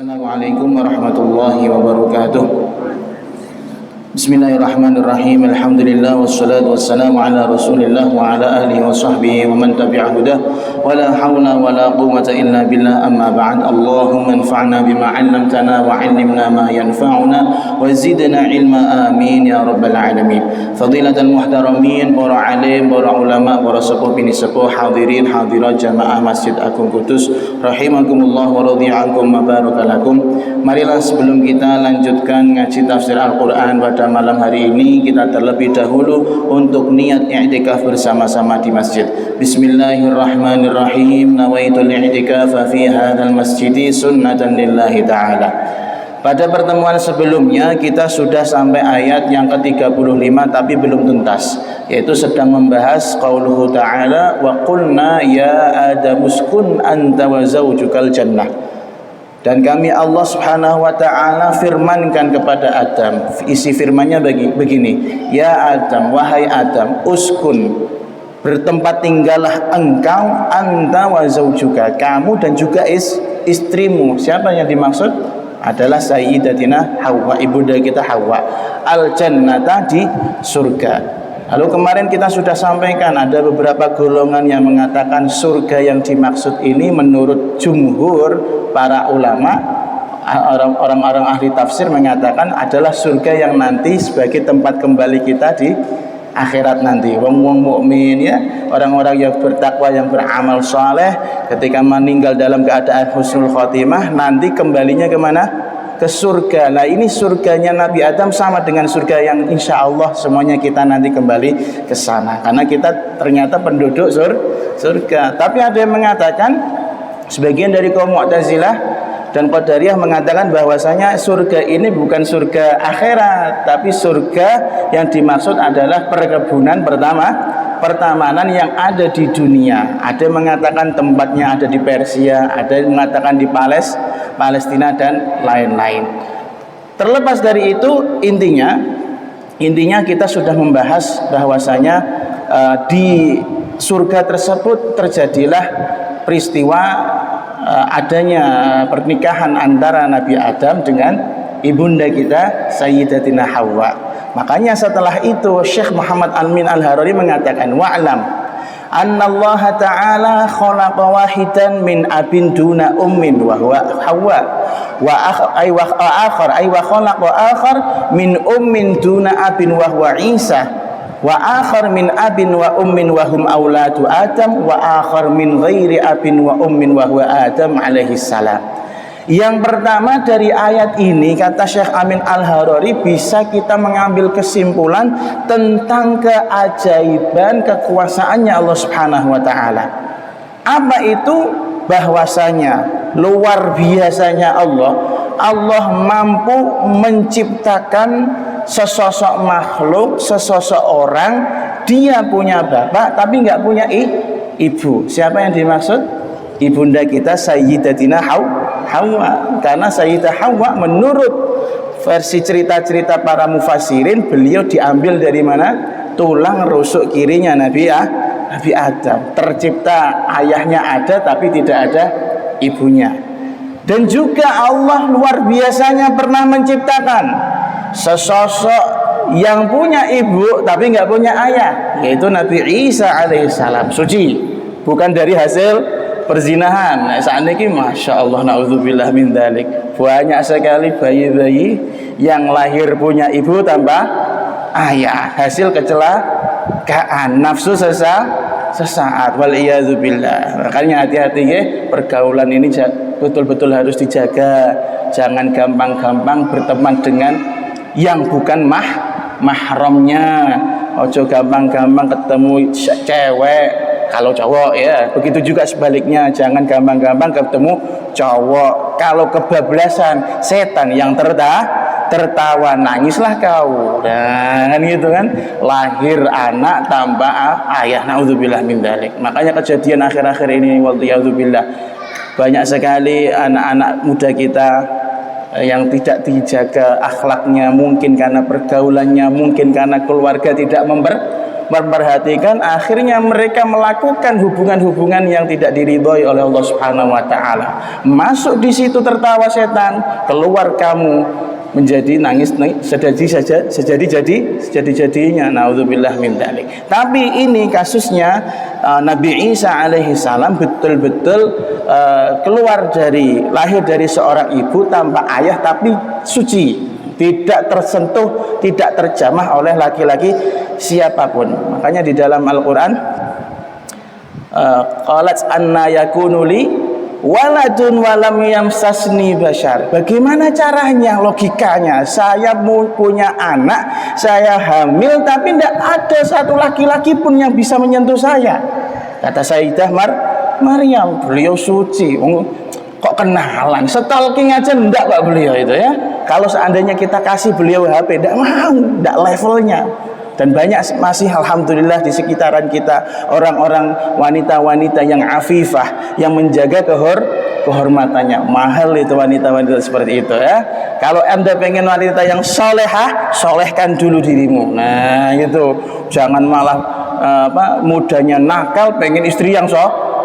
Assalamualaikum warahmatullahi wabarakatuh. Bismillahirrahmanirrahim. Alhamdulillah wassalatu wassalamu ala Rasulillah wa ala alihi wa sahbihi wa man tabi'a hudah. Wa la haula wa la quwwata illa billah, amma ba'd. Allahumma anfa'na bima 'allamtana wa 'allimna ma yanfa'una wa zidna ilma, amin ya rabbal alamin. Fadilatul muhtaramin, para alim, para ulama, para sepuh bini sepuh, hadirin hadirat jamaah Masjid Agung Kudus rahimakumullah wa radhiya'ankum wa barakalakum. Marilah sebelum kita lanjutkan ngaji tafsir Al-Qur'an pada malam hari ini, kita terlebih dahulu untuk niat i'tikaf bersama-sama di masjid. Bismillahirrahmanirrahim. Nawaitul i'tikafa fi hadzal masjidi sunnatan lillahi ta'ala. Pada pertemuan sebelumnya kita sudah sampai ayat yang ke-35 tapi belum tuntas, yaitu sedang membahas qauluhu ta'ala wa qulna ya adamuskun anta wa zawjukal jannah. Dan kami Allah subhanahu wa ta'ala firmankan kepada Adam. Isi firmannya begini: ya Adam, wahai Adam, uskun, bertempat tinggallah engkau, anta wa zawjuka, kamu dan juga istrimu. Siapa yang dimaksud? Adalah Sayyidatina Hawa, ibunda kita Hawa, al-jannata, di surga. Lalu kemarin kita sudah sampaikan ada beberapa golongan yang mengatakan surga yang dimaksud ini menurut jumhur para ulama, orang-orang ahli tafsir mengatakan adalah surga yang nanti sebagai tempat kembali kita di akhirat nanti. Wong-wong mukmin, ya, orang-orang yang bertakwa, yang beramal saleh, ketika meninggal dalam keadaan husnul khotimah, nanti kembalinya kemana? Ke surga. Nah, ini surganya Nabi Adam sama dengan surga yang insya Allah semuanya kita nanti kembali ke sana, karena kita ternyata penduduk surga. Tapi ada yang mengatakan, sebagian dari kaum Mu'tazilah dan Qadariyah mengatakan bahwasanya surga ini bukan surga akhirat, tapi surga yang dimaksud adalah perkebunan pertamanan yang ada di dunia. Ada yang mengatakan tempatnya ada di Persia, ada yang mengatakan di Palestina dan lain-lain. Terlepas dari itu, intinya kita sudah membahas bahwasanya di surga tersebut terjadilah peristiwa adanya pernikahan antara Nabi Adam dengan ibunda kita Sayyidatina Hawa. Makanya setelah itu Syekh Muhammad Amin Al-Harari mengatakan, wa'lam annallaha ta'ala khalaqa wahidan min abin duna ummin wa huwa Hawa wa khalaqa akhar min ummin duna abin wa huwa Isa wa akhar min abin wa ummin wa hum auladu Adam wa akhar min ghairi abin wa ummin wa huwa Adam alaihi salam. Yang pertama dari ayat ini, kata Syekh Amin Al-Harari, bisa kita mengambil kesimpulan tentang keajaiban kekuasaannya Allah Subhanahu wa ta'ala. Apa itu? Bahwasanya luar biasanya Allah mampu menciptakan sesosok makhluk, sesosok orang, dia punya bapak tapi nggak punya ibu. Siapa yang dimaksud? Ibunda kita Sayyidatina Hawa. Karena Sayyidah Hawa menurut versi cerita-cerita para mufassirin, beliau diambil dari mana? Tulang rusuk kirinya Nabi Adam. Tercipta, ayahnya ada tapi tidak ada ibunya. Dan juga Allah luar biasanya pernah menciptakan sesosok yang punya ibu tapi nggak punya ayah, yaitu Nabi Isa alaihissalam, suci, bukan dari hasil perzinahan. Nah, saat ini masya Allah, naudzubillah min dzalik, banyak sekali bayi-bayi yang lahir punya ibu tanpa ayah, hasil kecelakaan, nafsu sesaat, wal iyadzubillah. Makanya hati-hati ya, pergaulan ini betul-betul harus dijaga. Jangan gampang-gampang berteman dengan yang bukan mahramnya. Ojo gampang-gampang ketemu cewek kalau cowok, ya. Begitu juga sebaliknya, jangan gampang-gampang ketemu cowok. Kalau kebablasan, setan yang tertawa, nangislah kau. Dan gitu kan, lahir anak tanpa ayah, naudzubillah min dzalik. Makanya kejadian akhir-akhir ini, waliyadzubillah, banyak sekali anak-anak muda kita yang tidak dijaga akhlaknya, mungkin karena pergaulannya, mungkin karena keluarga tidak memperhatikan, akhirnya mereka melakukan hubungan-hubungan yang tidak diridhoi oleh Allah Subhanahu wa taala. Masuk di situ tertawa setan, keluar kamu menjadi nangis sejadi-jadinya. Naudzubillah min dzalik. Tapi ini kasusnya Nabi Isa alaihi salam betul-betul lahir dari seorang ibu tanpa ayah, tapi suci, tidak tersentuh, tidak terjamah oleh laki-laki siapapun. Makanya di dalam Al-Qur'an qalat anna yakunu li waladun walam yamsasni bashar. Bagaimana caranya, logikanya? Saya punya anak, saya hamil, tapi tidak ada satu laki-laki pun yang bisa menyentuh saya. Kata Sayyidah Maryam, beliau suci. Kok kenalan, stalking aja enggak Pak beliau itu ya. Kalau seandainya kita kasih beliau HP, tidak mau, tidak levelnya. Dan banyak masih alhamdulillah di sekitaran kita orang-orang wanita-wanita yang afifah, yang menjaga kehormatannya. Mahal itu wanita-wanita seperti itu ya. Kalau Anda pengen wanita yang solehah, solehkan dulu dirimu. Nah itu, jangan malah mudanya nakal pengen istri yang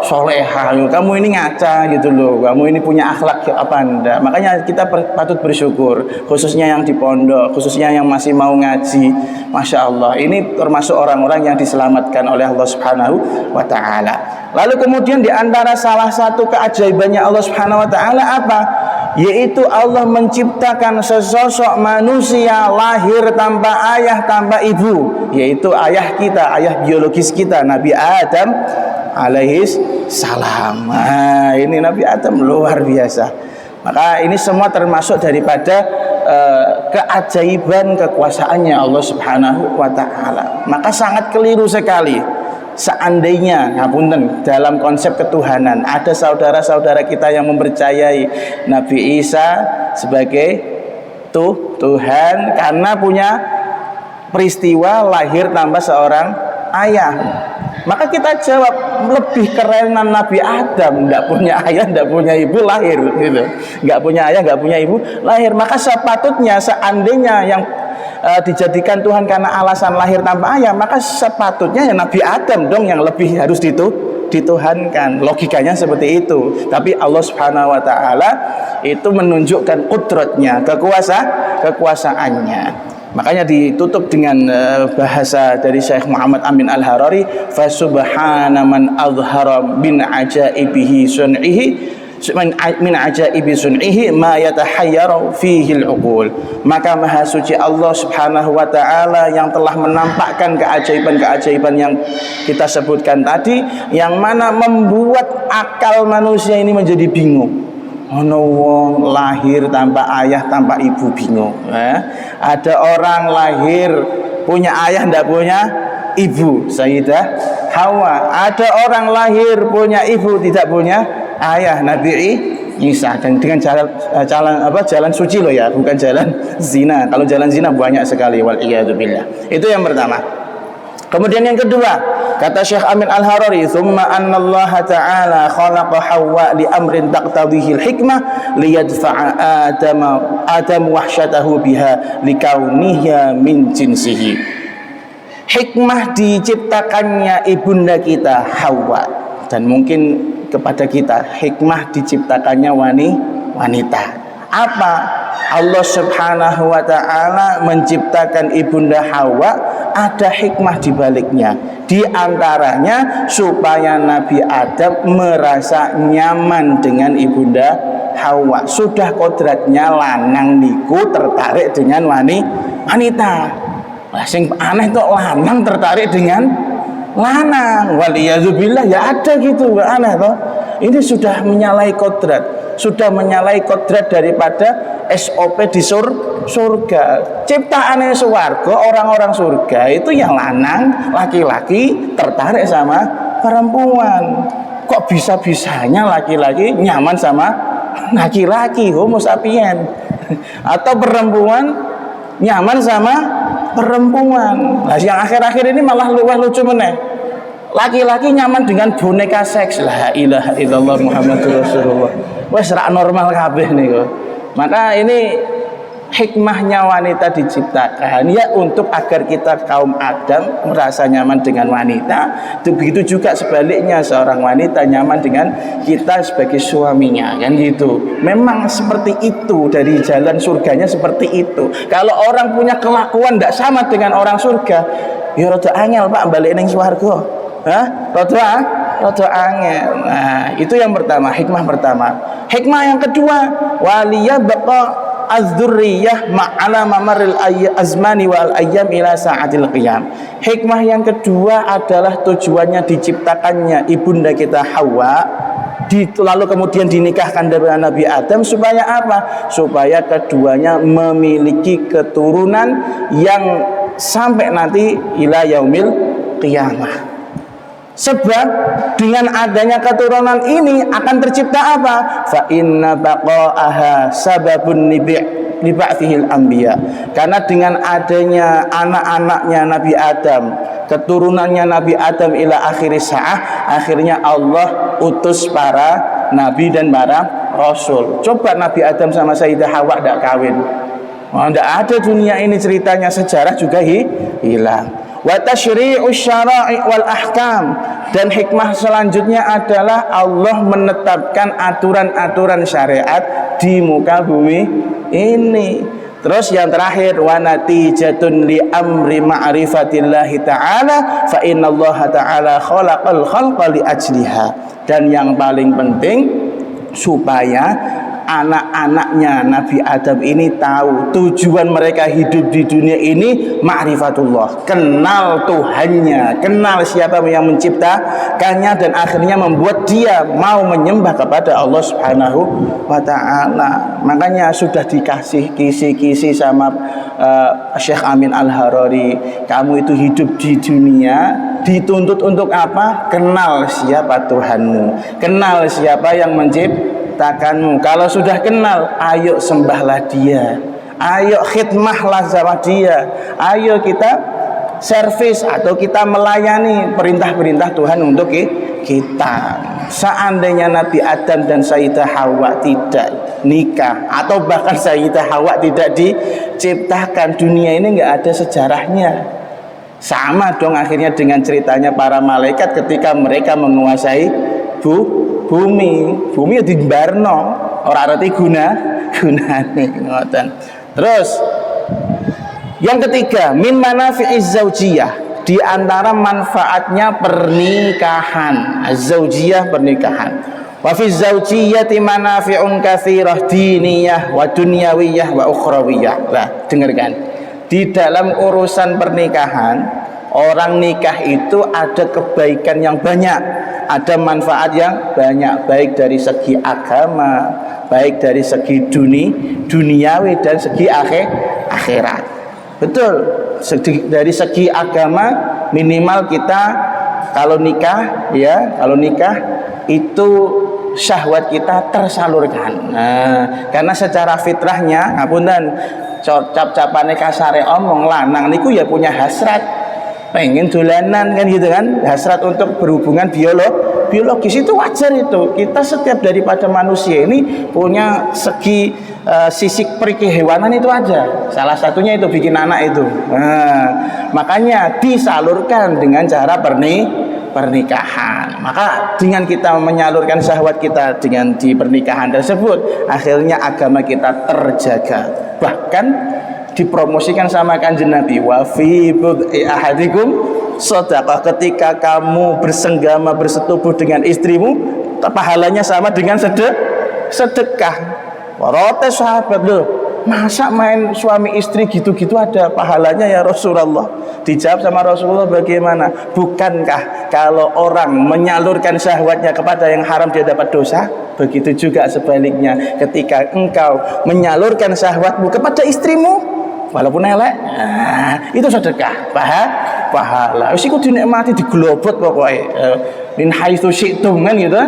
solehah. Kamu ini ngaca gitu loh, kamu ini punya akhlak apa Anda. Makanya kita patut bersyukur, khususnya yang di pondok, khususnya yang masih mau ngaji. Masya Allah, ini termasuk orang-orang yang diselamatkan oleh Allah Subhanahu wa ta'ala. Lalu kemudian di antara salah satu keajaibannya Allah Subhanahu wa ta'ala apa? Yaitu Allah menciptakan sesosok manusia lahir tanpa ayah, tanpa ibu, yaitu ayah kita, ayah biologis kita, Nabi Adam alaihis salam. Nah, ini Nabi Adam luar biasa. Maka ini semua termasuk daripada keajaiban kekuasaannya Allah Subhanahu wa ta'ala. Maka sangat keliru sekali seandainya dalam konsep ketuhanan ada saudara-saudara kita yang mempercayai Nabi Isa sebagai Tuhan karena punya peristiwa lahir tanpa seorang ayah. Maka kita jawab, lebih kerenan Nabi Adam, tidak punya ayah, tidak punya ibu, lahir gitu. Nggak punya ayah, nggak punya ibu, lahir. Maka sepatutnya seandainya yang dijadikan Tuhan karena alasan lahir tanpa ayah, maka sepatutnya ya Nabi Adam dong yang lebih harus dituhankan. Logikanya seperti itu. Tapi Allah Subhanahu wa ta'ala itu menunjukkan kudratnya, kekuasaannya. Makanya ditutup dengan bahasa dari Syekh Muhammad Amin Al-Harari, fa subhana man azhara min ajaibihi sun'ihi min ajaibi sun'ihi ma yatahayyaru fihi al-uqul. Maka maha suci Allah Subhanahu wa ta'ala yang telah menampakkan keajaiban-keajaiban yang kita sebutkan tadi, yang mana membuat akal manusia ini menjadi bingung. Ono wong lahir tanpa ayah, tanpa ibu, bingung. Ada orang lahir punya ayah, tidak punya ibu, Sayyidah Hawa. Ada orang lahir punya ibu, tidak punya ayah, Nabi Isa. Dan dengan jalan suci loh ya, bukan jalan zina. Kalau jalan zina banyak sekali, wal iyadzubillah. Itu yang pertama. Kemudian yang kedua, kata Syekh Amin Al-Harari, "Tsumma anna Allah Ta'ala khalaqa Hawa li amrin taqtadhihi al-hikmah liyadfa'a Adam wahsyatahu biha likauniha min jinsihi." Hikmah diciptakannya ibunda kita Hawa, dan mungkin kepada kita hikmah diciptakannya wanita. Apa? Allah Subhanahu wa ta'ala menciptakan ibunda Hawa, ada hikmah di baliknya. Di antaranya supaya Nabi Adam merasa nyaman dengan ibunda Hawa. Sudah kodratnya lanang niku tertarik dengan wanita. Sing aneh tuh lanang tertarik dengan lanang. Waliyadzubillah, ya ada gitu, aneh toh. Ini sudah menyalahi kodrat. Sudah menyalahi kodrat daripada SOP di surga. Ciptaannya swarga, orang-orang surga itu yang lanang, laki-laki tertarik sama perempuan. Kok bisa-bisanya laki-laki nyaman sama laki-laki, homo sapien, atau perempuan nyaman sama perempuan. Nah, yang akhir-akhir ini malah lucu meneh. Laki-laki nyaman dengan boneka seks. La ilaha illallah Muhammadur Rasulullah. Wes ra normal kabeh niku. Maka ini hikmahnya wanita diciptakan ya untuk agar kita kaum Adam merasa nyaman dengan wanita. Begitu juga sebaliknya, seorang wanita nyaman dengan kita sebagai suaminya, kan gitu. Memang seperti itu, dari jalan surganya seperti itu. Kalau orang punya kelakuan tidak sama dengan orang surga, ya rada angel Pak balik ning swarga. Rada angel. Nah, itu yang pertama, hikmah pertama. Hikmah yang kedua, waliya baqa az-dzurriyyah ma'ala mamaril azmani wal ayyam ila sa'atil qiyam. Hikmah yang kedua adalah tujuannya diciptakannya ibunda kita Hawa, lalu kemudian dinikahkan dengan Nabi Adam supaya apa? Supaya keduanya memiliki keturunan yang sampai nanti ila yaumil qiyamah. Sebab dengan adanya keturunan ini akan tercipta apa? Fa inna baqa'aha sababun liba'thihil anbiya. Karena dengan adanya anak-anaknya Nabi Adam, keturunannya Nabi Adam ila akhir sa'ah, akhirnya Allah utus para nabi dan para rasul. Coba Nabi Adam sama Sayyidah Hawa tidak kawin, tidak ada dunia ini ceritanya, sejarah juga hilang. Wa tasyri'us syara'i wal ahkam, dan hikmah selanjutnya adalah Allah menetapkan aturan-aturan syariat di muka bumi ini. Terus yang terakhir, wa natijatun li amri ma'rifatillahi ta'ala fa innallaha ta'ala khalaqal khalqa li ajliha. Dan yang paling penting, supaya anak-anaknya Nabi Adam ini tahu tujuan mereka hidup di dunia ini ma'rifatullah, kenal Tuhannya, kenal siapa yang menciptakannya, dan akhirnya membuat dia mau menyembah kepada Allah Subhanahu wa ta'ala. Makanya sudah dikasih kisi-kisi sama Syekh Amin Al-Harari, kamu itu hidup di dunia dituntut untuk apa? Kenal siapa Tuhanmu, kenal siapa yang menciptakanmu. Kalau sudah kenal, ayo sembahlah dia, ayo khidmahlah sama dia, ayo kita servis atau kita melayani perintah-perintah Tuhan untuk kita. Seandainya Nabi Adam dan Sayyidah Hawa tidak nikah, atau bahkan Sayyidah Hawa tidak diciptakan, dunia ini nggak ada sejarahnya. Sama dong akhirnya dengan ceritanya para malaikat ketika mereka menguasai bumi ya dimbarno, ora arti gunane ngoten. Terus yang ketiga, min manafi'iz zaujiyah, di antara manfaatnya pernikahan, zaujiyah pernikahan. Wa fi zaujiyyati manafi'un katsirah diniyah wa dunyawiyah wa ukhrawiyah. Lah, dengarkan. Di dalam urusan pernikahan, orang nikah itu ada kebaikan yang banyak, ada manfaat yang banyak, baik dari segi agama, baik dari segi duniawi dan segi akhirat. Betul, dari segi agama minimal kita kalau nikah itu syahwat kita tersalurkan. Nah, karena secara fitrahnya, ngapunten, cap-capane kasare omong, lanang niku ya punya hasrat, pengen dolanan kan gitu kan, hasrat untuk berhubungan biologis itu wajar itu. Kita setiap daripada manusia ini punya sisi perikehewanan itu aja. Salah satunya itu bikin anak itu. Nah, makanya disalurkan dengan cara pernikahan. Maka dengan kita menyalurkan syahwat kita dengan di pernikahan tersebut, akhirnya agama kita terjaga. Bahkan dipromosikan sama Kanjeng Nabi, wa fi bud'i ahadikum shadaqah, ketika kamu bersenggama bersetubuh dengan istrimu, pahalanya sama dengan sedekah. Warote sahabat, loh, masa main suami istri gitu-gitu ada pahalanya ya Rasulullah? Dijawab sama Rasulullah, bagaimana? Bukankah kalau orang menyalurkan syahwatnya kepada yang haram dia dapat dosa? Begitu juga sebaliknya, ketika engkau menyalurkan syahwatmu kepada istrimu walaupun elek, itu sedekah, pahala. Wis iku dinikmati, diglobot pokoknya. Min haitsu syi'tum kan gitu.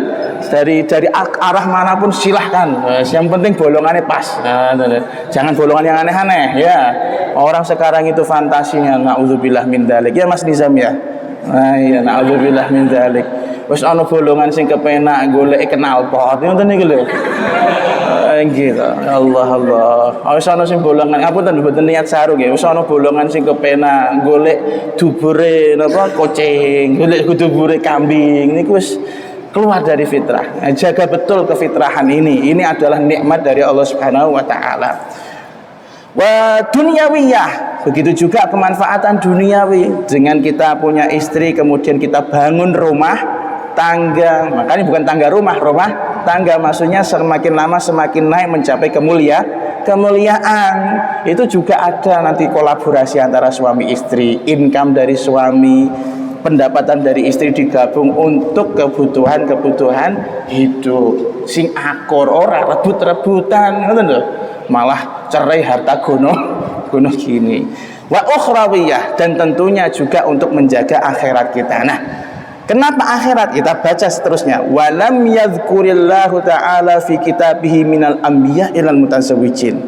Dari arah manapun silahkan. Yang penting bolongannya pas. Jangan bolongan yang aneh-aneh ya. Orang sekarang itu fantasinya naudzubillah min dzalik. Ya Mas Nizam ya. Nah, iya naudzubillah min dzalik. Wis ana bolongan sing kepenak golek knalpot ngoten niku lho. Gitu. Allah Allah. Wis ana sing bolongan, ngapunten mboten niat saru nggih. Wis ana bolongan sing kepenak golek dubure napa kucing, golek dubure kambing. Niku wis keluar dari fitrah. Jaga betul kefitrahan ini. Ini adalah nikmat dari Allah Subhanahu wa taala. Wa dunyawiyah, begitu juga kemanfaatan duniawi. Dengan kita punya istri, kemudian kita bangun rumah tangga, makanya bukan tangga rumah tangga, maksudnya semakin lama semakin naik mencapai kemuliaan. Itu juga ada nanti kolaborasi antara suami istri, income dari suami, pendapatan dari istri digabung untuk kebutuhan hidup. Sing akor ora rebut-rebutan, ngoten lho. Malah cerai harta gono gini. Wa ukhrawiyah, dan tentunya juga untuk menjaga akhirat kita. Nah, kenapa akhirat? Kita baca seterusnya. Walam yadhkurillahu ta'ala fi kitabihi minal anbiya ilal mutazawwijin.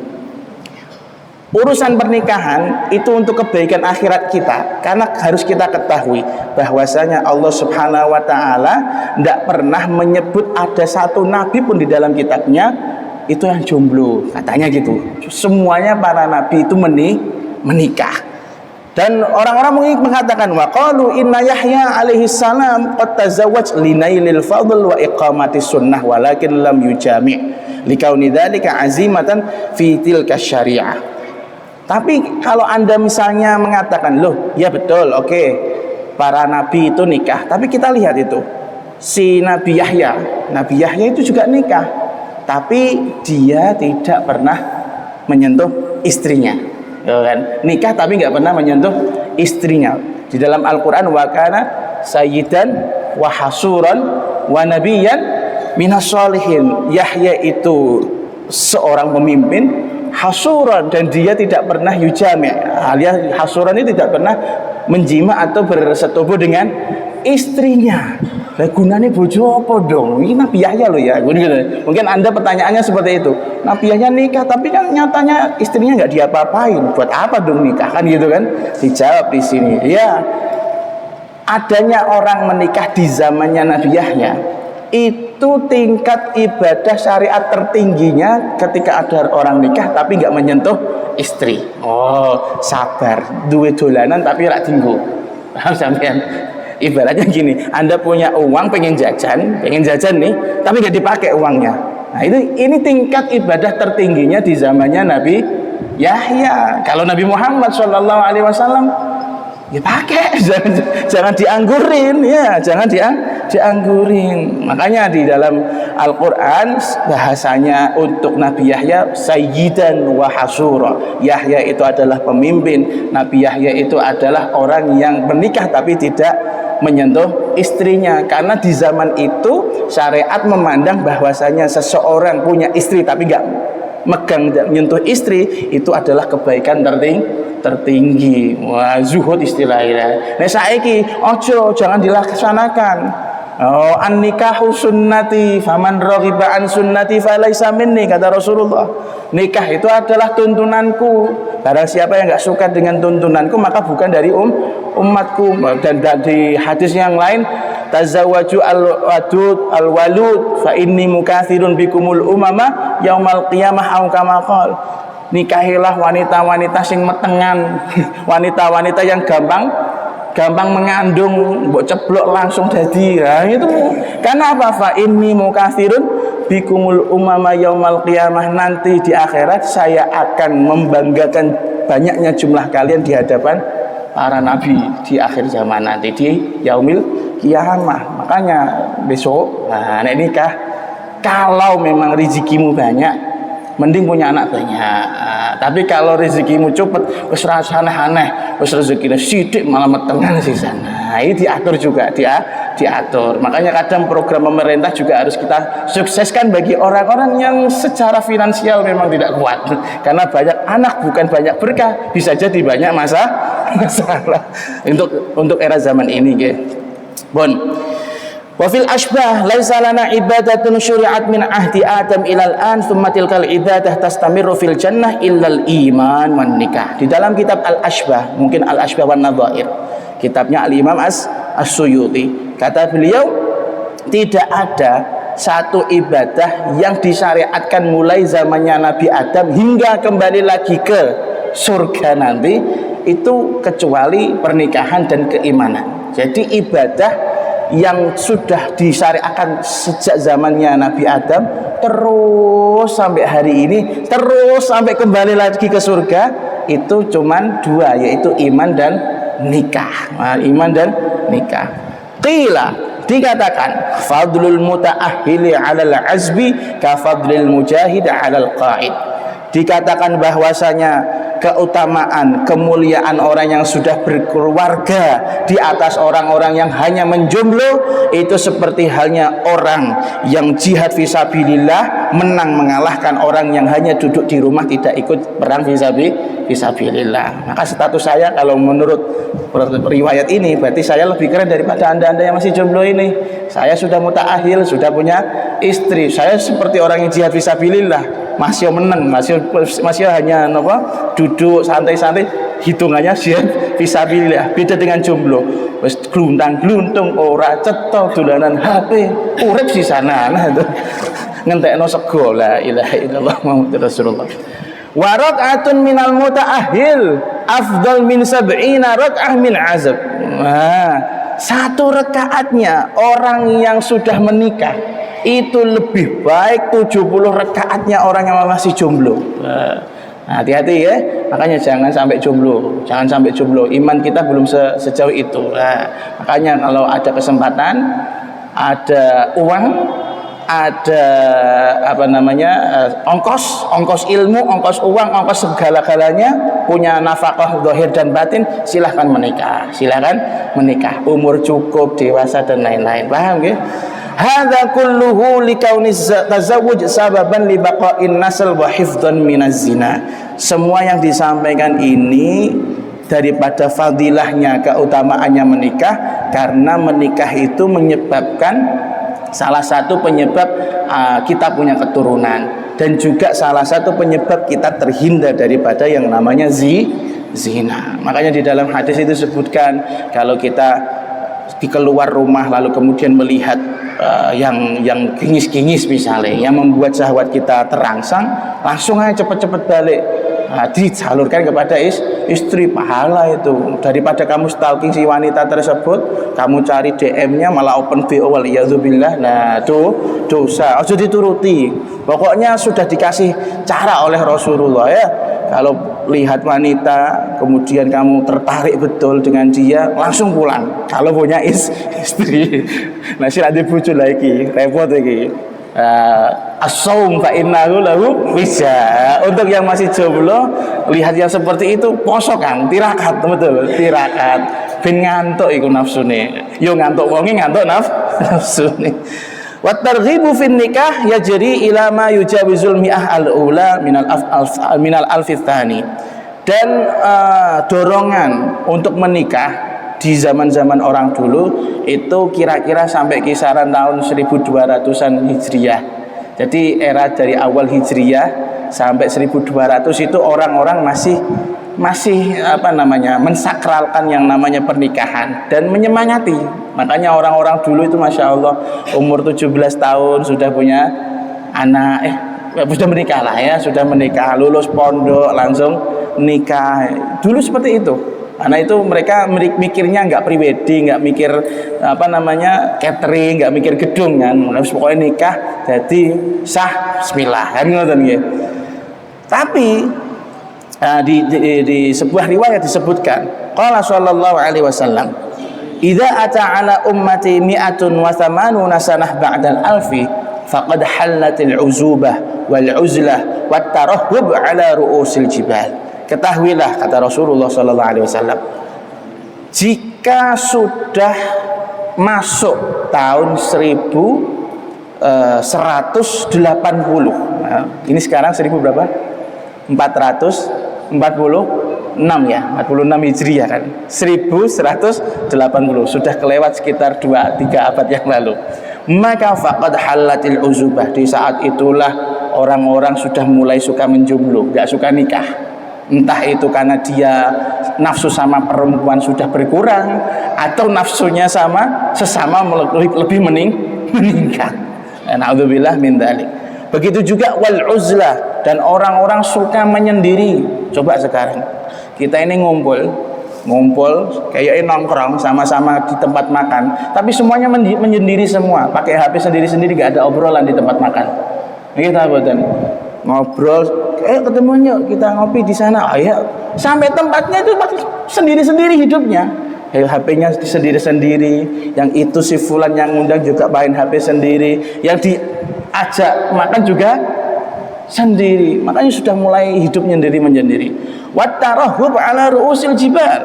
Urusan pernikahan itu untuk kebaikan akhirat kita, karena harus kita ketahui bahwasanya Allah Subhanahu wa taala tidak pernah menyebut ada satu nabi pun di dalam kitabnya itu yang jomblo, katanya gitu. Semuanya para nabi itu menikah. Dan orang-orang mungkin mengatakan wa qalu inna Yahya alaihi salam qad tazawwaj linailil fadl wa iqamati sunnah walakin lam yujami' likauni dzalika azimatan fi tilka syariah. Tapi kalau Anda misalnya mengatakan, loh ya betul, oke, para nabi itu nikah, tapi kita lihat itu si Nabi Yahya itu juga nikah, tapi dia tidak pernah menyentuh istrinya. Kan? Nikah tapi nggak pernah menyentuh istrinya. Di dalam Al-Quran wa kana sayyidan wa hasuran wa nabiyan minas sholihin. Yahya itu seorang pemimpin, hasuran, dan dia tidak pernah yujami, alias hasuran ini tidak pernah menjima atau bersetubuh dengan istrinya. Lah gunane bojo apa dong? Ini Nabi Yahya loh ya. Mungkin Anda pertanyaannya seperti itu. Nabi Yahya nikah tapi kan nyatanya istrinya nggak diapa-apain. Buat apa dong nikah kan gitu kan? Dijawab di sini. Ya, adanya orang menikah di zamannya Nabi Yahya itu tingkat ibadah syariat tertingginya ketika ada orang nikah tapi nggak menyentuh istri. Oh, sabar. Duwe dolanan tapi rak dinggo. Paham sampean? Ibaratnya gini, Anda punya uang pengen jajan nih, tapi nggak dipakai uangnya. Nah ini tingkat ibadah tertingginya di zamannya Nabi Yahya. Kalau Nabi Muhammad SAW ya pakai, jangan dianggurin ya, jangan dianggurin. Makanya di dalam Al-Quran bahasanya untuk Nabi Yahya sayyidan wa hasura. Yahya itu adalah pemimpin, Nabi Yahya itu adalah orang yang menikah tapi tidak menyentuh istrinya, karena di zaman itu syariat memandang bahwasanya seseorang punya istri tapi nggak megang menyentuh istri itu adalah kebaikan tertinggi. Wah, zuhud istilahnya. Nah saiki ojo jangan dilaksanakan. Oh, an-nikahu sunnati faman raghiba an sunnati falaisa minni, kata Rasulullah. Nikah itu adalah tuntunanku. Barang siapa yang enggak suka dengan tuntunanku maka bukan dari umatku. Dan di hadis yang lain, tazawwaju al-wadud al-walud fa inni mukatsirun bikumul umama yaumal qiyamah au kama qala. Nikahilah wanita-wanita sing metengan, wanita-wanita yang gampang mengandung, mbok ceblok langsung jadi. Nah, itu karena apa? Fa inni mukatsirun bikumul umama yaumal qiyamah, nanti di akhirat saya akan membanggakan banyaknya jumlah kalian di hadapan para nabi di akhir zaman nanti di yaumil qiyamah. Makanya besok nek nikah, kalau memang rezekimu banyak mending punya anak banyak. Tapi kalau rezekimu cepet wis rasane aneh, wis rezekine sithik malah metengan sisan. Nah, ini diatur juga, diatur. Makanya kadang program pemerintah juga harus kita sukseskan bagi orang-orang yang secara finansial memang tidak kuat. Karena banyak anak bukan banyak berkah, bisa jadi banyak masalah. Untuk era zaman ini nggih. Bon. Wa fil ashbah laisa lana ibadatun syuri'at min ahdi Adam ilal an thumma tilkal ibadah tastamirru fil jannah illal iman wan nikah. Di dalam kitab Al-Ashbah, mungkin Al-Ashbah wan Nadhair, kitabnya Al-Imam As-Suyuti, kata beliau tidak ada satu ibadah yang disyariatkan mulai zamannya Nabi Adam hingga kembali lagi ke surga nanti itu kecuali pernikahan dan keimanan. Jadi ibadah yang sudah disyariatkan sejak zamannya Nabi Adam terus sampai hari ini, terus sampai kembali lagi ke surga, itu cuman dua, yaitu iman dan nikah. Nah, iman dan nikah. Qila, dikatakan fadlul muta'ahhili 'alal azbi ka fadlil mujahid 'alal qa'id. Dikatakan bahwasanya keutamaan, kemuliaan orang yang sudah berkeluarga di atas orang-orang yang hanya menjomblo itu seperti halnya orang yang jihad fisabilillah menang mengalahkan orang yang hanya duduk di rumah tidak ikut perang fisabilillah. Maka status saya kalau menurut riwayat ini berarti saya lebih keren daripada anda-anda yang masih jomblo ini. Saya sudah muta'ahil, sudah punya istri. Saya seperti orang yang jihad fisabilillah, masih menang, masih hanya duduk santai-santai, hitungannya jihad fisabilillah. Beda dengan jomblo, wis gluntang-gluntung ora cetha dolanan HP, urip di sana nah itu ngentekno sego. La ilaha illallah Muhammadur Rasulullah. Wa raq'atun minal muta'ahhil afdal min 70 raq'ah min azab. Nah, satu rakaatnya orang yang sudah menikah itu lebih baik 70 rakaatnya orang yang masih jomblo. Hati-hati ya, makanya jangan sampai jomblo, jangan sampai jomblo. Iman kita belum sejauh itu. Nah, makanya kalau ada kesempatan, ada uang, ada ongkos ilmu, ongkos uang, ongkos segala-galanya, punya nafkah zahir dan batin, silahkan menikah, umur cukup, dewasa dan lain-lain. Paham ya? Hadza kulluhu likauni tazawwuj sababan li baqa'in nasl wa hifdhan minaz zina. Semua yang disampaikan ini daripada fadilahnya, keutamaannya menikah, karena menikah itu menyebabkan salah satu penyebab kita punya keturunan, dan juga salah satu penyebab kita terhindar daripada yang namanya zina. Makanya di dalam hadis itu disebutkan kalau kita di keluar rumah lalu kemudian melihat yang gingis-gingis misalnya, yang membuat syahwat kita terangsang, langsung aja cepet-cepet balik. Disalurkan kepada istri, pahala itu. Daripada kamu stalking si wanita tersebut, kamu cari DM-nya malah open BO waliyadzubillah. Nah, itu dosa, harus dituruti. Pokoknya sudah dikasih cara oleh Rasulullah ya. Kalau lihat wanita kemudian kamu tertarik betul dengan dia, langsung pulang. Kalau punya istri, nah sih ada bojo lagi, repot lagi. As-saum fa innahu lahu wija. Untuk yang masih jomblo, lihat yang seperti itu poso kan, tirakat, betul, tirakat. Ben ngantuk iku nafsune. Yo ngantuk wonge, ngantuk nafsune. Wa targhibu fin nikah yajri ila ma yujawizul mi'ah al-ula minal alfi tsani. Dan dorongan untuk menikah di zaman-zaman orang dulu itu kira-kira sampai kisaran tahun 1200-an Hijriah. Jadi era dari awal Hijriah sampai 1200 itu orang-orang masih mensakralkan yang namanya pernikahan dan menyemangati. Makanya orang-orang dulu itu Masya Allah umur 17 tahun sudah punya anak, sudah menikah lah ya, sudah menikah, lulus pondok langsung nikah. Dulu seperti itu. Karena itu mereka mikirnya nggak prewedding, nggak mikir catering, nggak mikir gedung kan, pokoknya nikah jadi sah bismillah kan ngoten nggih. Tapi di sebuah riwayat disebutkan qala sallallahu alaihi wasallam idza ata ala ummati mi'atun wa thamanuna sanah ba'dal alfi faqad halatil uzubah wal uzlah wat tarahhub ala ru'usil jibal. Ketahuilah, kata Rasulullah sallallahu alaihi wasallam, jika sudah masuk tahun 1180, nah, ini sekarang 1000 berapa? 446 ya, 46 Hijriah kan, 1180, sudah kelewat sekitar 2-3 abad yang lalu. Maka faqad halatil uzubah, di saat itulah orang-orang sudah mulai suka menjomblo, gak suka nikah. Entah itu karena dia nafsu sama perempuan sudah berkurang, atau nafsunya sama sesama lebih meningkat. Na'udzubillah min dzalik. Begitu juga wal uzlah, dan orang-orang suka menyendiri. Coba sekarang kita ini ngumpul kayak nongkrong sama-sama di tempat makan, tapi semuanya menyendiri semua, pakai HP sendiri-sendiri, gak ada obrolan di tempat makan. Kita betul ngobrol, ketemu yuk kita ngopi di sana. Ayo, sampai tempatnya itu sendiri-sendiri hidupnya. HP-nya sendiri-sendiri, yang itu si fulan yang ngundang juga main HP sendiri, yang diajak makan juga sendiri. Makanya sudah mulai hidup menyendiri. Wattarahub ala ru'usil jibal,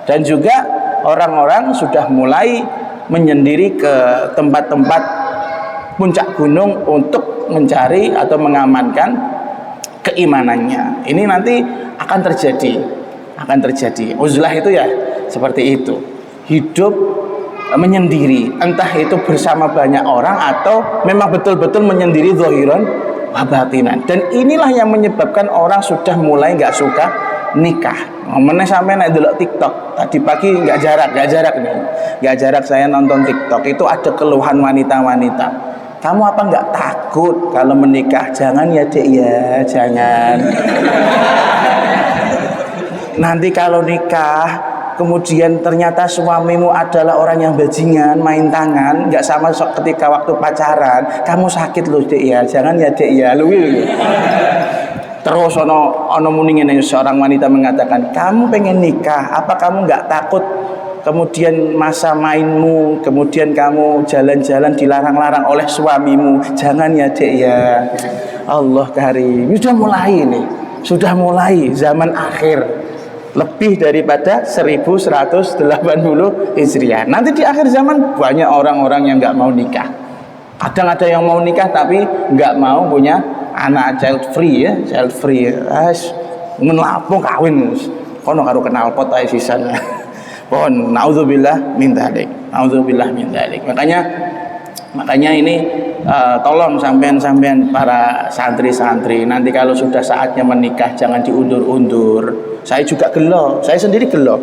dan juga orang-orang sudah mulai menyendiri ke tempat-tempat puncak gunung untuk mencari atau mengamankan keimanannya. Ini nanti akan terjadi. Uzlah itu ya seperti itu, hidup menyendiri, entah itu bersama banyak orang atau memang betul-betul menyendiri zahiran wa batinan. Dan inilah yang menyebabkan orang sudah mulai nggak suka nikah. Momennya sampai naik dulu TikTok tadi pagi, nggak jarak saya nonton TikTok, itu ada keluhan wanita-wanita. Kamu apa nggak takut kalau menikah? Jangan ya dek ya, jangan. Nanti kalau nikah kemudian ternyata suamimu adalah orang yang bajingan, main tangan, nggak sama ketika waktu pacaran, kamu sakit loh dek ya, jangan ya dek ya. Terus ono muni ngene, seorang wanita mengatakan, kamu pengen nikah, apa kamu nggak takut kemudian masa mainmu, kemudian kamu jalan-jalan dilarang-larang oleh suamimu? Jangan ya dek ya. Allah karim, sudah mulai zaman akhir, lebih daripada 1180 Hijriah. Nanti di akhir zaman banyak orang-orang yang nggak mau nikah. Kadang ada yang mau nikah tapi nggak mau punya anak, child free. Menlapo kawin kono karo kenal pot ae sisan. Pohon naudzubillah min dzalik. Makanya ini tolong sampean para santri-santri, nanti kalau sudah saatnya menikah jangan diundur-undur. Saya juga gelo, saya sendiri gelo.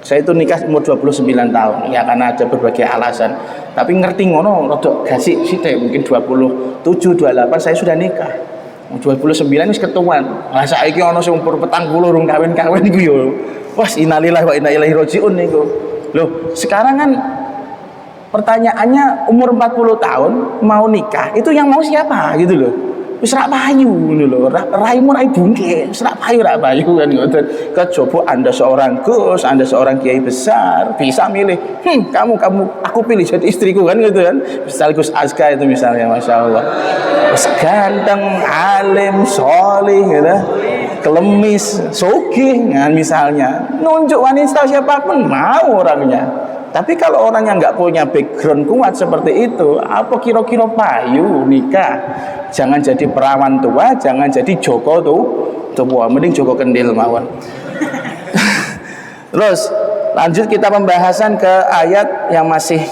Saya itu nikah umur 29 tahun ya, karena ada berbagai alasan. Tapi ngerti ngono rodok gasik sithik, mungkin 27, 28 saya sudah nikah. 29 wis ketuan. Lah saiki ana sing umur 40 urung kawin-kawin iku yo. Wes innalillahi wa inna ilaihi rajiun niku. Loh, sekarang kan pertanyaannya umur 40 tahun mau nikah, itu yang mau siapa gitu loh. Wis rak payu ngono lho, raimu rai bungke, wis rak payu kan ngoten. Kejaba Anda seorang Gus, Anda seorang kiai besar, bisa milih, kamu aku pilih jadi istriku kan gitu kan. Misal Gus Azka itu misalnya, Masya Allah, wis ganteng, alim, sholih gitu, kelemis, sugih kan misalnya, nunjuk wanita siapapun mau orangnya. Tapi kalau orang yang nggak punya background kuat seperti itu, apa kira-kira payu nikah? Jangan jadi perawan tua, jangan jadi Joko tua, mending Joko Kendil mawon. Terus lanjut kita pembahasan ke ayat yang masih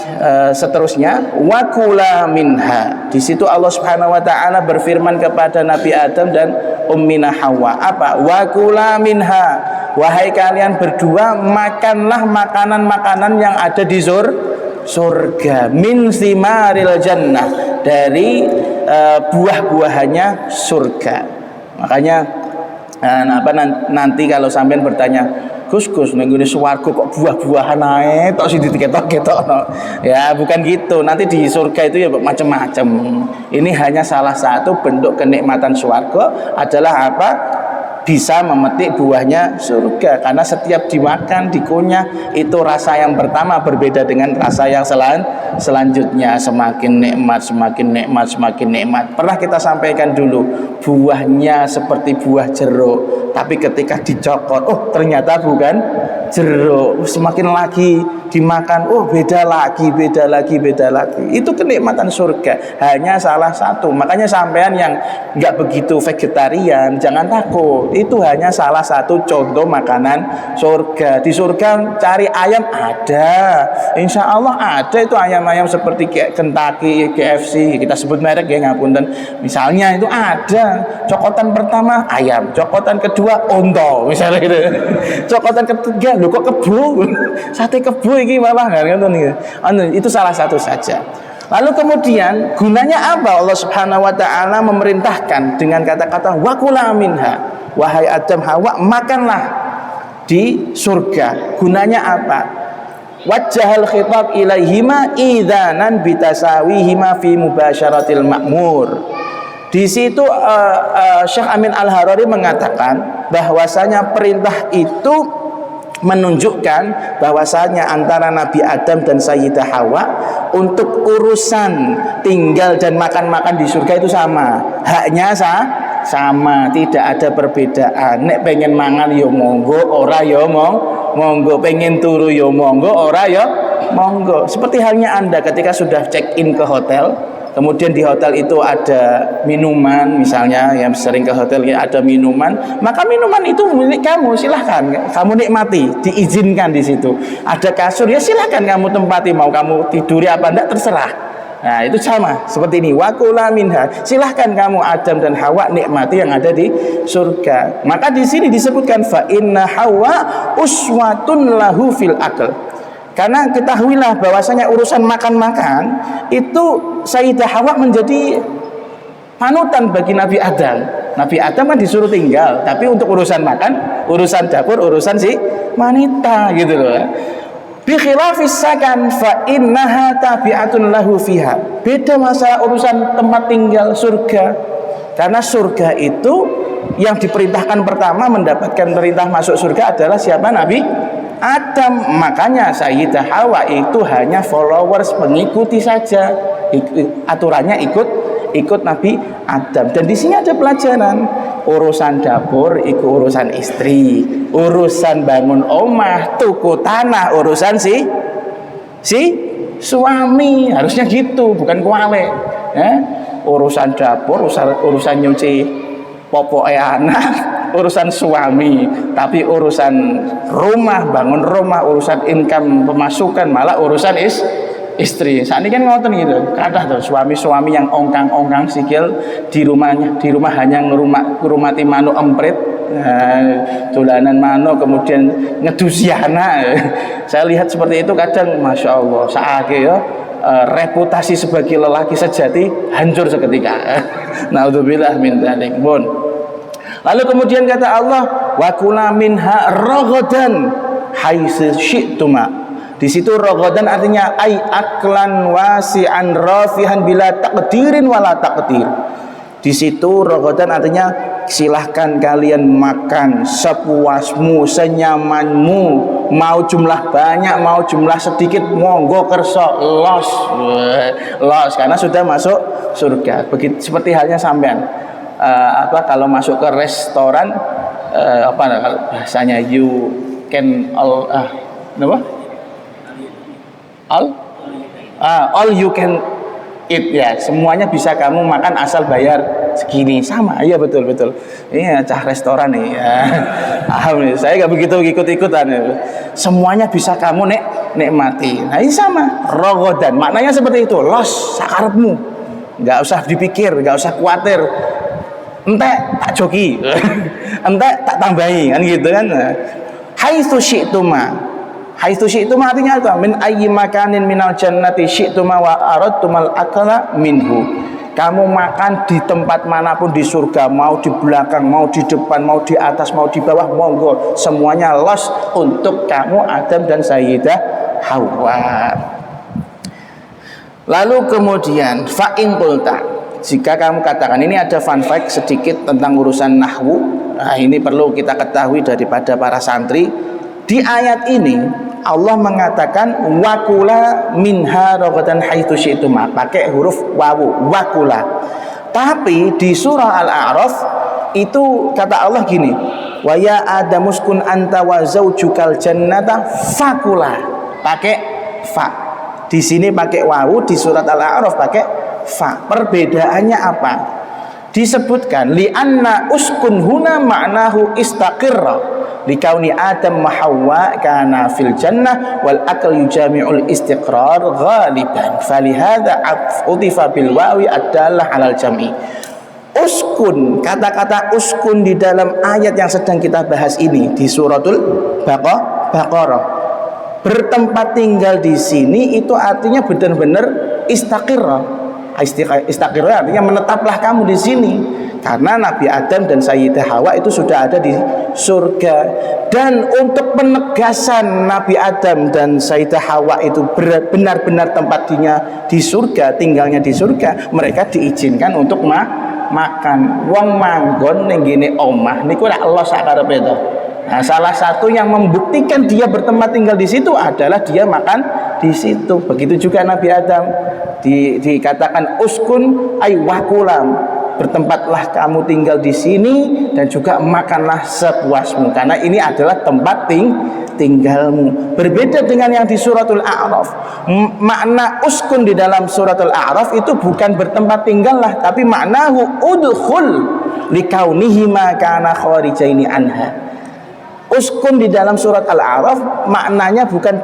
seterusnya. Wa kula minha. Di situ Allah Subhanahu wa taala berfirman kepada Nabi Adam dan Ummina Hawa. Apa? Wa kula minha. Wahai kalian berdua, makanlah makanan-makanan yang ada di surga, min thimaril jannah, dari buah-buahannya surga. Makanya nanti kalau sampean bertanya, Gus ning ngene swarga kok buah-buahan ae tok sing diketok-ketokno. Ya, bukan gitu. Nanti di surga itu ya macam-macam. Ini hanya salah satu bentuk kenikmatan swarga adalah apa? Bisa memetik buahnya surga, karena setiap dimakan, dikunyah, itu rasa yang pertama berbeda dengan rasa yang selanjutnya, semakin nikmat. Pernah kita sampaikan dulu, buahnya seperti buah jeruk, tapi ketika dicokot, oh ternyata bukan jeruk. Semakin lagi dimakan, oh beda lagi. Itu kenikmatan surga, hanya salah satu. Makanya sampean yang nggak begitu vegetarian, jangan takut. Itu hanya salah satu contoh makanan surga. Di surga cari ayam ada, insya Allah ada itu ayam-ayam seperti kayak Kentucky, KFC, kita sebut merek ya ngapunten. Misalnya itu ada. Cokotan pertama ayam, cokotan kedua onto, misalnya gitu. Cokotan ketiga, kok kebo, sate kebo ini malah kan itu salah satu saja. Lalu kemudian gunanya apa Allah Subhanahu wa taala memerintahkan dengan kata-kata wa kula minha, wahai Adam Hawa makanlah di surga. Gunanya apa? Wajjahal khitab ilaihima idzanan bitasawihima fi mubasyaratil ma'mur. Di situ Syekh Amin Al-Harari mengatakan bahwasanya perintah itu menunjukkan bahwasanya antara Nabi Adam dan Sayyidah Hawa untuk urusan tinggal dan makan-makan di surga itu sama, haknya sama, tidak ada perbedaan. Nek pengen mangan yo monggo, ora yo monggo, pengen turu yo monggo, ora yo monggo. Seperti halnya Anda ketika sudah check in ke hotel, kemudian di hotel itu ada minuman, misalnya yang sering ke hotel ya ada minuman, maka minuman itu milik kamu, silahkan kamu nikmati, diizinkan di situ. Ada kasur ya silahkan kamu tempati, mau kamu tiduri apa enggak terserah. Nah itu sama seperti ini, wa kula minha, silahkan kamu Adam dan Hawa nikmati yang ada di surga. Maka di sini disebutkan fa inna Hawa uswatun lahu fil aql. Karena ketahuilah bahwasanya urusan makan-makan itu Sayyidah Hawa menjadi panutan bagi Nabi Adam. Nabi Adam kan disuruh tinggal, tapi untuk urusan makan, urusan dapur, urusan si wanita gitu loh. Bi khilafis sakan fa innaha tabi'atun lahu fiha. Beda masalah urusan tempat tinggal surga. Karena surga itu yang diperintahkan pertama mendapatkan perintah masuk surga adalah siapa? Nabi Adam. Makanya Sayyidah Hawa itu hanya followers, mengikuti saja, aturannya ikut Nabi Adam. Dan di sini ada pelajaran, urusan dapur itu urusan istri, urusan bangun omah, tuku tanah urusan si suami, harusnya gitu, bukan kuale ya. Urusan dapur, urusan nyuci popok anak, urusan suami. Tapi urusan rumah, bangun rumah, urusan income, pemasukan, malah urusan istri. Saat ini kan ngoten gitu. Kadah tuh suami-suami yang ongkang-ongkang sikil di rumah hanya ngrumati manuk emprit, dolanan manuk, kemudian ngedusi anak. Saya lihat seperti itu kadang, masya Allah, saake ya, reputasi sebagai lelaki sejati hancur seketika. Naudzubillah min dzalik. Lalu kemudian kata Allah, wa kula minha ragadan haitsu syi'tuma. Di situ ragadan artinya ai aklan wasi'an rafihan bila taqdirin wala taqdir. Di situ ragadan artinya silahkan kalian makan sepuasmu, senyamanmu, mau jumlah banyak, mau jumlah sedikit, monggo kerso, los karena sudah masuk surga. Begitu seperti halnya sampean kalau masuk ke restoran, kalau bahasanya you can all you can eat ya, semuanya bisa kamu makan asal bayar segini, sama. Iya betul. Iya cah restoran nih ya. Saya nggak begitu ikut-ikutan ya. Semuanya bisa kamu nikmati. Nah ini sama rogodan, maknanya seperti itu, los sakarepmu, nggak usah dipikir, nggak usah khawatir, entek tak joki, entek tak tambahi, kan gitu kan. Haitsu syi'tuma artinya apa? Min ayyi makanin minal jannati syi'tuma wa aradtumal akala minhu. Kamu makan di tempat manapun di surga, mau di belakang, mau di depan, mau di atas, mau di bawah, monggo, semuanya los untuk kamu Adam dan Sayyidah Hawa. Lalu kemudian fa in qulta, jika kamu katakan, ini ada fun fact sedikit tentang urusan nahwu. Nah, ini perlu kita ketahui daripada para santri. Di ayat ini Allah mengatakan wakula minha ragadan haitsu syi'tuma, pakai huruf wawu, wakula. Tapi di surah Al-A'raf itu kata Allah gini, wa ya adamuskun anta wa zaujukal jannata fakula, pakai fa. Di sini pakai wawu, di surat Al-A'raf pakai fa. Perbedaannya apa? Disebutkan li'anna uskun huna ma'nahu istaqirra likauni Adam wa Hawa kana fil jannah wal akal yujami'ul istiqrar ghaliban falihada utifa bil wawi adalah alal jam'i. Uskun, kata-kata uskun di dalam ayat yang sedang kita bahas ini di suratul Baqarah, bertempat tinggal di sini itu artinya benar-benar istaqirra. Istaqirra artinya menetaplah kamu di sini. Karena Nabi Adam dan Sayyidah Hawa itu sudah ada di surga. Dan untuk penegasan Nabi Adam dan Sayyidah Hawa itu benar-benar tempatnya di surga, tinggalnya di surga, mereka diizinkan untuk makan. Wong manggon ning ngene omah niku lak Allah sakarepe to. Nah, salah satu yang membuktikan dia bertempat tinggal di situ adalah dia makan di situ. Begitu juga Nabi Adam dikatakan uskun ay wakulam, bertempatlah kamu tinggal di sini dan juga makanlah sepuasmu, karena ini adalah tempat tinggalmu. Berbeda dengan yang di suratul A'raf. Makna uskun di dalam suratul A'raf itu bukan bertempat tinggallah, tapi maknahu udkhul likaunihi ma kana kharijaini anha. Uskun di dalam surat Al-A'raf maknanya bukan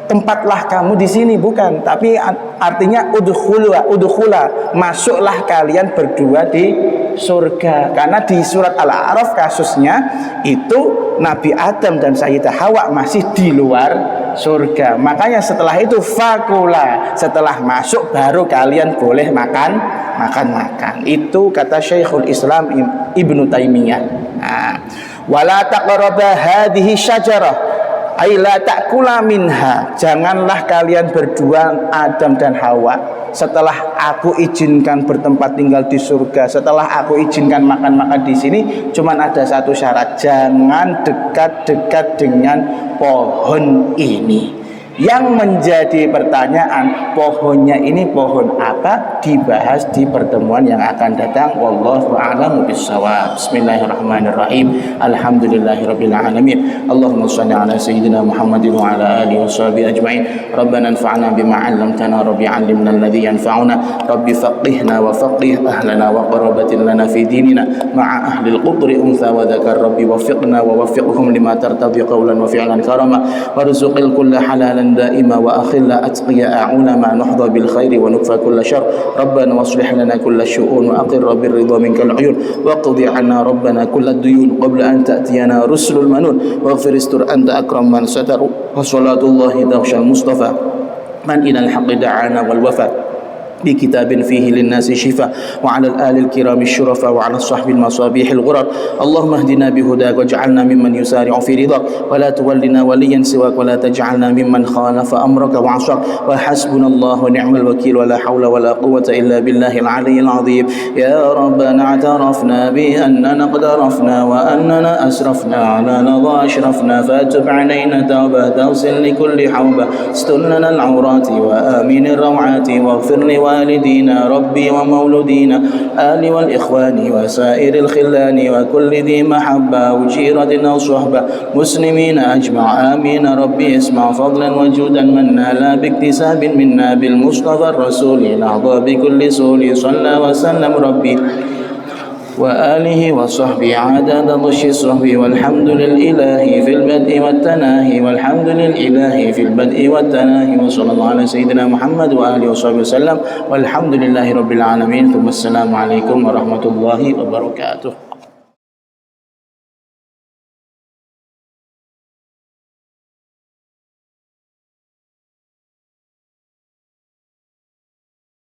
tempatlah kamu di sini, bukan, tapi artinya udkhula, masuklah kalian berdua di surga. Karena di surat Al-A'raf kasusnya itu Nabi Adam dan Sayyidah Hawa masih di luar surga. Makanya setelah itu fakula, setelah masuk baru kalian boleh makan. Itu kata Syekhul Islam Ibnu Taimiyah. Nah, wala taqraba hadhihi syajarah ay la ta'kula minha, janganlah kalian berdua Adam dan Hawa setelah aku izinkan bertempat tinggal di surga, setelah aku izinkan makan di sini, cuman ada satu syarat, jangan dekat-dekat dengan pohon ini. Yang menjadi pertanyaan, pohonnya ini pohon apa? Dibahas di pertemuan yang akan datang. Wallahu a'lamu bissawab. Bismillahirrahmanirrahim. Alhamdulillahirabbil alamin. Allahumma shalli ala sayyidina Muhammadin wa ala alihi washabihi ajma'in. Rabbana anfa'na bima 'allamtana, rabbi 'allimna alladhi yanfa'una, rabbi faqihna wa faqih ahlana wa qarabatin lana fi dinina ma'a ahli al-qudri untha wa dzakar, rabbi waffiqna wa waffiqhum lima tartadi qawlan wa fi'lan karama warzuqil kulla halalan دائما وأخلا أتقياء علما نحظى بالخير ونكفى كل شر ربنا واصلح لنا كل الشؤون وأقر بالرضا منك العيون واقضي عنا ربنا كل الديون قبل أن تأتينا رسل المنون واغفر استر أنت أكرم من ستر وصلاة الله تغشى المصطفى من إلى الحق دعانا والوفاء بكتاب فيه للناس شفاء وعلى الآل الكرام الشرفاء وعلى الصحب المصابيح الغرر اللهم اهدنا بهداك واجعلنا ممن يسارع في رضاك ولا تولنا وليا سواك ولا تجعلنا ممن خالف أمرك وعصاك وحسبنا الله ونعم الوكيل ولا حول ولا قوة إلا بالله العلي العظيم يا ربنا اعترفنا بأننا قد عرفنا وأننا أسرفنا على لظى أشرفنا فاتب علينا توبة تغسل لكل حوبة استر لنا العورات وآمن الروعات واغفر والدينا ربي ومولودينا آل والإخوان وسائر الخلان وكل ذي محبة وجيرة أو صحبة مسلمين أجمع آمين ربي اسمع فضلا وجودا منا لا باكتساب منا بالمصطفى الرسول نهضى بكل سول صلى وسلم ربي وآله وصحبه عدد ضش الصحب والحمد لله في البدء والتناهي والحمد لله في البدء والتناهي وصلى الله على سيدنا محمد وآله وصحبه وسلم والحمد لله رب العالمين ثم السلام عليكم ورحمة الله وبركاته.